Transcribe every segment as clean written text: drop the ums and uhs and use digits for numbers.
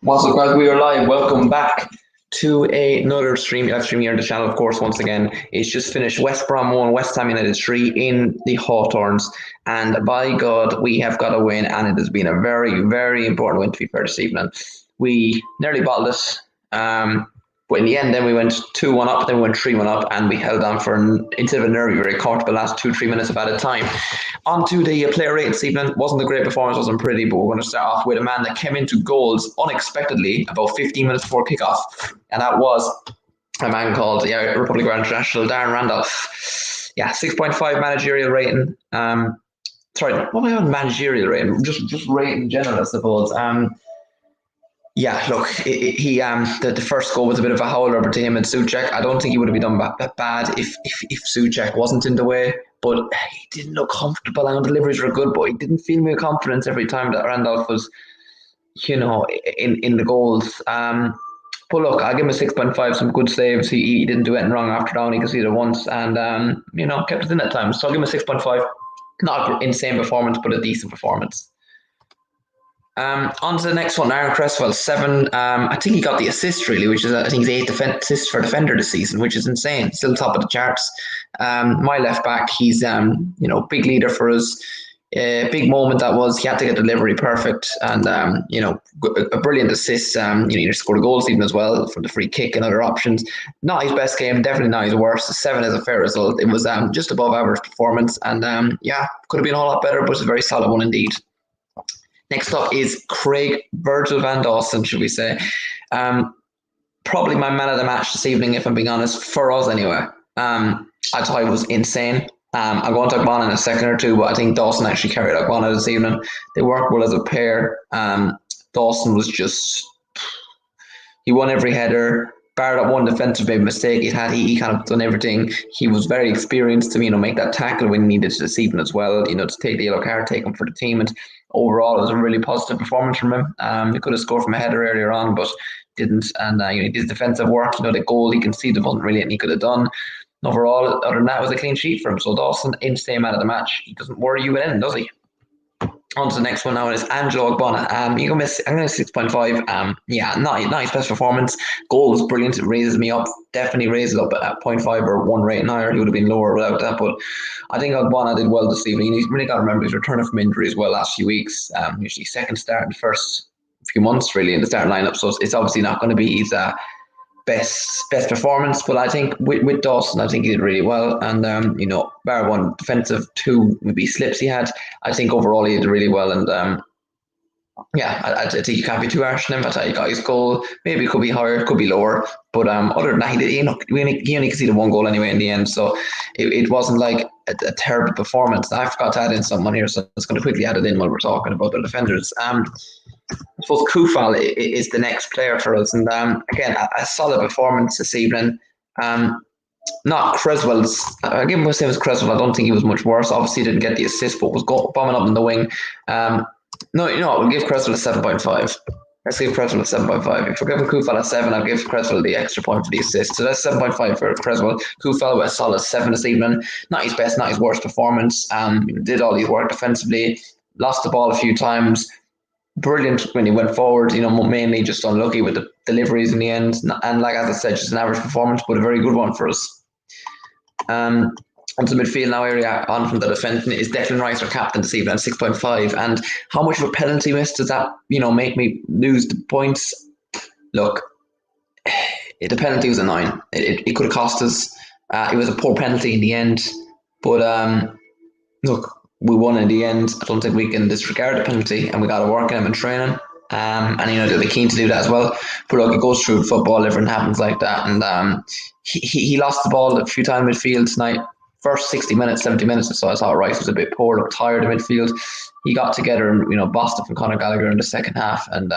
What's up, guys? We are live. Welcome back to another live stream here on the channel. Of course, once again, it's just finished. West Brom 1, Westham United 3 in the Hawthorns. And by God, we have got a win, and it has been a very, very important win, to be fair, this evening. We nearly bottled it. But in the end, then we went 2-1 up, then we went 3-1 up, and we held on for, instead of a nervy, very comfortable last 2-3 minutes of added time. On to the player rating this evening. Wasn't a great performance, wasn't pretty, but we're going to start off with a man that came into goals unexpectedly about 15 minutes before kickoff, and that was a man called Republic of International, Darren Randolph. 6.5 managerial rating. Sorry, what am I on managerial rating? Just rating in general, I suppose. The first goal was a bit of a howler to him and Souček. I don't think he would have been done that bad if Souček wasn't in the way, but he didn't look comfortable. And deliveries were good, but he didn't feel me confidence every time that Randolph was, in the goals. But look, I'll give him a 6.5, some good saves. He didn't do anything wrong after down. He conceded once and, kept it in at times. So I'll give him a 6.5. Not an insane performance, but a decent performance. On to the next one, Aaron Cresswell, 7. I think he got the assist, really, which is, I think, his 8th assist for defender this season, which is insane. Still top of the charts. My left back, he's, big leader for us. Big moment that was. He had to get delivery perfect and, a brilliant assist. He scored a goal even as well for the free kick and other options. Not his best game, definitely not his worst. 7 is a fair result. It was just above average performance and, could have been a whole lot better, but it's a very solid one indeed. Next up is Craig Virgil van Dawson, should we say. Probably my man of the match this evening, if I'm being honest, for us anyway. I thought he was insane. I'm going to Ogbonna in a second or two, but I think Dawson actually carried Ogbonna this evening. They worked well as a pair. Dawson was he won every header. Bar that one defensive mistake he kind of done everything. He was very experienced to make that tackle when he needed to this evening as well, to take the yellow card, take him for the team. And overall, it was a really positive performance from him. He could have scored from a header earlier on, but didn't. And he did defensive work. The goal he conceded wasn't really anything he could have done. Overall, other than that, it was a clean sheet for him. So Dawson, insane man of the match. He doesn't worry you in, does he? On to the next one now is Angelo Ogbonna. I'm going to 6.5. Not his best performance. Goal was brilliant. It raises me up. Definitely raises it up at 0.5 or 1 rating higher. He would have been lower without that. But I think Ogbonna did well this evening. He's really got to remember he's returning from injury as well last few weeks. Usually second start in the first few months really in the starting lineup. So it's obviously not going to be his best performance, but I think with Dawson, I think he did really well. And bar one defensive, 2 maybe slips he had, I think overall he did really well. And I think you can't be too harsh on him. I thought he got his goal. Maybe it could be higher, could be lower, but other than that, he only conceded 1 goal anyway in the end. So it wasn't like a terrible performance. I forgot to add in someone here, so I'm just going to quickly add it in while we're talking about the defenders. I suppose Kufal is the next player for us, and again a solid performance this evening. Not Cresswell's. I give him the same as Cresswell. I don't think he was much worse. Obviously, he didn't get the assist, but was bombing up in the wing. We'll give Cresswell a 7.5. Let's give Cresswell a 7.5. If we're giving Kufal a 7, I'll give Cresswell the extra point for the assist. So that's 7.5 for Cresswell. Kufal with a solid 7 this evening. Not his best, not his worst performance. Did all his work defensively. Lost the ball a few times. Brilliant when he went forward, mainly just unlucky with the deliveries in the end. And like as I said, just an average performance, but a very good one for us. Onto the midfield now area, on from the defence is Declan Rice, our captain this evening, 6.5. And how much of a penalty miss does that, make me lose the points? Look, the penalty was a 9. It could have cost us. It was a poor penalty in the end, but look, we won in the end. I don't think we can disregard the penalty, and we got to work on him in training. And they'll be keen to do that as well. But look, it goes through football, everything happens like that. And he lost the ball a few times in midfield tonight. First 60 minutes, 70 minutes or so, I thought Rice was a bit poor, looked tired in midfield. He got together and bossed it from Conor Gallagher in the second half. And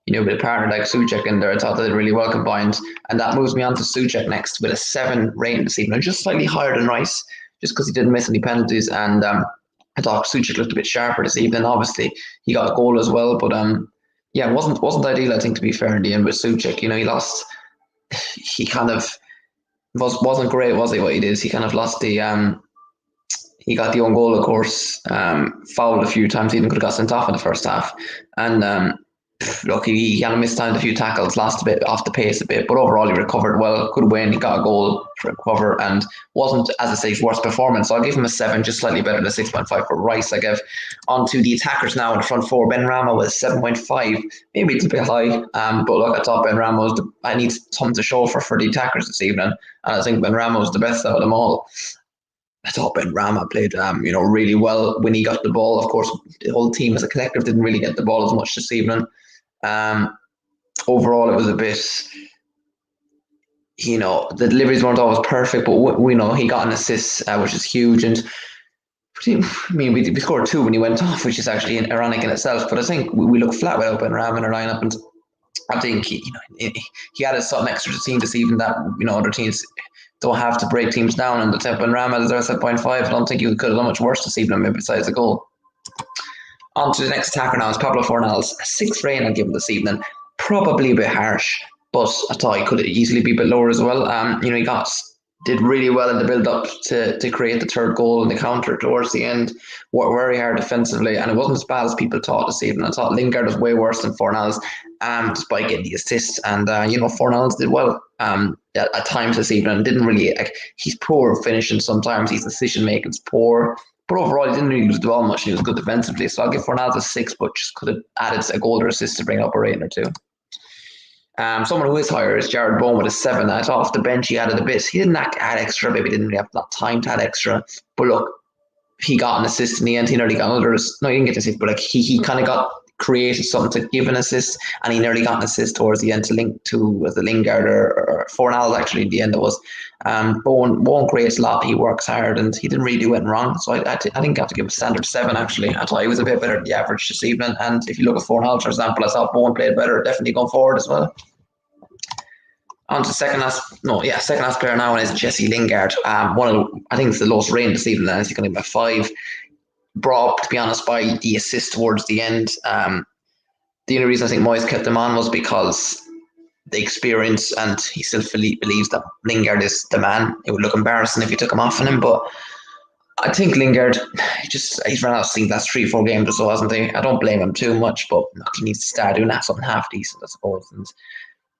with a partner like Souček in there, I thought they did really well combined. And that moves me on to Souček next with a 7 rating this evening, just slightly higher than Rice, just because he didn't miss any penalties. And I thought Souček looked a bit sharper this evening. Obviously, he got a goal as well, but it wasn't ideal, I think, to be fair in the end with Souček. He lost. He kind of wasn't great, was he? What he did, he kind of lost the he got the own goal, of course, fouled a few times, even could have got sent off in the first half. And look, he kind of mistimed a few tackles, lost a bit off the pace a bit, but overall he recovered well, good win, he got a goal to recover, and wasn't, as I say, his worst performance. So I'll give him a 7, just slightly better than a 6.5 for Rice. I give on to the attackers now in the front four. Ben Rama was 7.5, maybe it's a bit high, but look, I thought Ben Rama was I need something to show for the attackers this evening, and I think Ben Rama was the best out of them all. I thought Ben Rama played, really well when he got the ball. Of course, the whole team as a collective didn't really get the ball as much this evening. Overall, it was a bit, the deliveries weren't always perfect, but we know he got an assist, which is huge. And I mean, we scored 2 when he went off, which is actually ironic in itself. But I think we look flat without Ben Ram in our lineup, and I think he added something extra to the team this evening that other teams don't have to break teams down. And the Ben Ram is there at 7.5. I don't think he could have done much worse this evening, maybe besides the goal. On to the next attacker now is Pablo Fornals. A 6 rating I'll give him this evening. Probably a bit harsh, but I thought he could easily be a bit lower as well. He did really well in the build-up to create the third goal and the counter towards the end. Worked very hard defensively, and it wasn't as bad as people thought this evening. I thought Lingard was way worse than Fornals, despite getting the assist. And Fornals did well at times this evening. Didn't really he's poor finishing sometimes. His decision making is poor. But overall, he didn't really use the ball much, and he was good defensively. So I'll give Fornals a 6, but just could have added a goal or assist to bring up a rating or 2. Someone who is higher is Jared Brom with a 7. I thought off the bench he added a bit. He didn't add extra, maybe didn't really have that time to add extra. But look, he got an assist in the end. He nearly got another. No, he didn't get an assist, but he kind of created something to give an assist, and he nearly got an assist towards the end to link to the Lingard or Fornals actually in the end it was. Bowen creates a lot. He works hard, and he didn't really do anything wrong. So I think I have to give him a standard 7 actually. I thought he was a bit better than the average this evening. And if you look at Fornals, for example, I thought Bowen played better, definitely going forward as well. On to second last player now is Jesse Lingard. I think it's the lowest rating this evening. He's going to give him a 5. Brought up, to be honest, by the assist towards the end. The only reason I think Moyes kept him on was because the experience, and he still believes that Lingard is the man. It would look embarrassing if he took him off on him, but I think Lingard, he's run out of steam last 3-4 games or so, hasn't he? I don't blame him too much, but he needs to start doing that something half decent, I suppose. And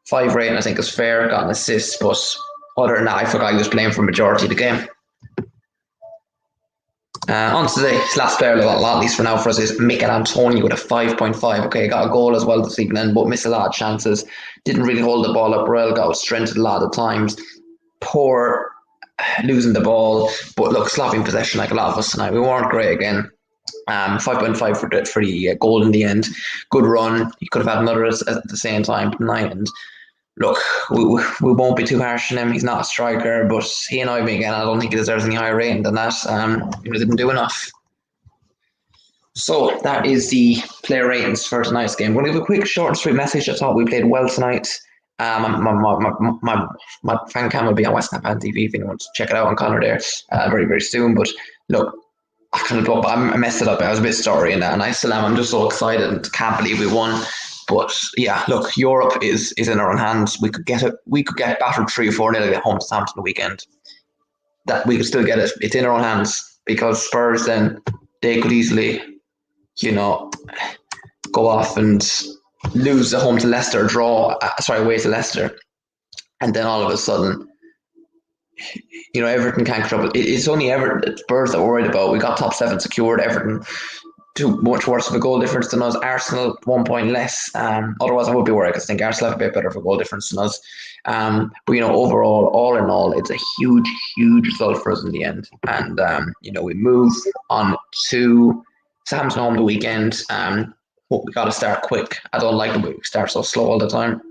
5 rating I think is fair, got an assist, but other than that, I forgot he was playing for a majority of the game. On to the last player, at least for now for us, is Mikel Antonio with a 5.5. Okay, got a goal as well this evening, but missed a lot of chances. Didn't really hold the ball up well, got strengthened a lot of times. Poor losing the ball, but look, sloppy possession like a lot of us tonight. We weren't great again. 5.5 for the goal in the end. Good run. He could have had another at the same time tonight. And look, we won't be too harsh on him. He's not a striker, but he annoyed me again. I don't think he deserves any higher rating than that. He didn't do enough. So that is the player ratings for tonight's game. We're going to give a quick, short and sweet message. I thought we played well tonight. My fan cam will be on Westham TV if anyone wants to check it out on Connor there very, very soon. But look, I messed it up. I was a bit sorry in that, and I still am. I'm just so excited and can't believe we won. But yeah, look, Europe is in our own hands. We could get battered 3 or 4-0 at home to Southampton the weekend. That we could still get it. It's in our own hands, because Spurs then they could easily, go off and lose at home to Leicester, away to Leicester, and then all of a sudden, Everton can't control it. It's only Spurs that we're worried about. We got top 7 secured. Everton too much worse of a goal difference than us. Arsenal 1 point less. Otherwise, I would be worried, because I think Arsenal have a bit better of a goal difference than us. But overall, all in all, it's a huge, huge result for us in the end. And we move on to Southampton home the weekend. But we got to start quick. I don't like the way we start so slow all the time.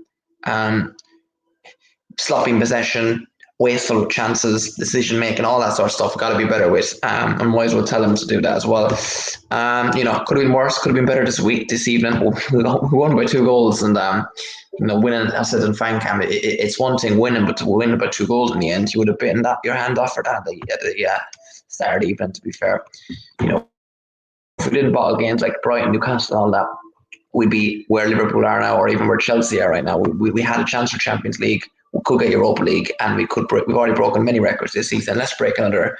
Sloppy possession, wasteful chances, decision making, all that sort of stuff. We've got to be better with. And Moyes will tell him to do that as well. Could have been worse, could have been better this evening. We won by 2 goals, and winning, as I said in fan cam, it's one thing winning, but to win by 2 goals in the end, you would have bitten your hand off for that. Start even, to be fair. If we didn't bottle games like Brighton, Newcastle, and all that, we'd be where Liverpool are now, or even where Chelsea are right now. We had a chance for Champions League. We could get Europa League, and we've already broken many records this season. Let's break another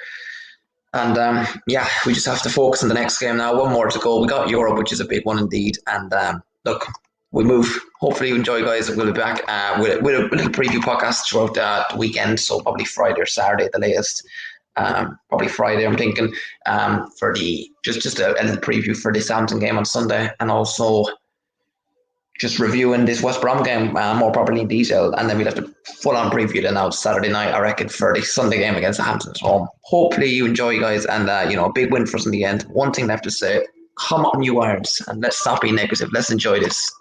And yeah, we just have to focus on the next game now. One more to go. We got Europe, which is a big one indeed. And look, we move. Hopefully, you enjoy, guys. We'll be back with a little preview podcast throughout the weekend. So probably Friday or Saturday at the latest. Probably Friday, I'm thinking, for the just a little preview for the Southampton game on Sunday, and also just reviewing this West Brom game more properly in detail, and then we'll have to full on preview then out Saturday night, I reckon, for the Sunday game against the Hampton at home. Hopefully you enjoy, guys, and a big win for us in the end. One thing left to say: come on, you Irons, and let's stop being negative. Let's enjoy this.